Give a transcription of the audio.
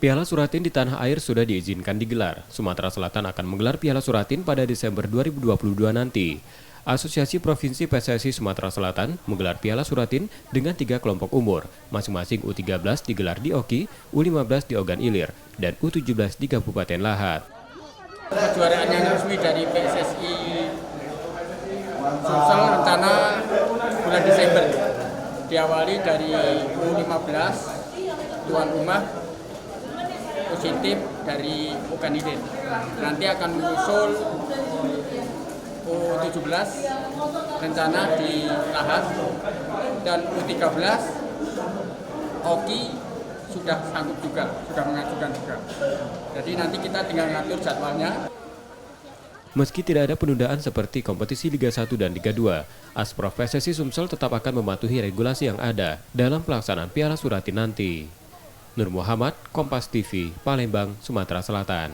Piala Suratin di tanah air sudah diizinkan digelar. Sumatera Selatan akan menggelar Piala Suratin pada Desember 2022 nanti. Asosiasi Provinsi PSSI Sumatera Selatan menggelar Piala Suratin dengan 3 kelompok umur, masing-masing U13 digelar di Oki, U15 di Ogan Ilir, dan U17 di Kabupaten Lahat. Kejuaraan yang resmi dari PSSI Sumsel rencana bulan Desember, diawali dari U15 tuan rumah positif dari Ogan Ilir. Nanti akan menyusul U17 rencana di Lahat, dan U13 Oki sudah sanggup juga, sudah mengajukan juga. Jadi nanti kita tinggal ngatur jadwalnya. Meski tidak ada penundaan seperti kompetisi Liga 1 dan Liga 2, Asprof PSSI Sumsel tetap akan mematuhi regulasi yang ada dalam pelaksanaan Piala Suratin nanti. Nur Muhammad, Kompas TV, Palembang, Sumatera Selatan.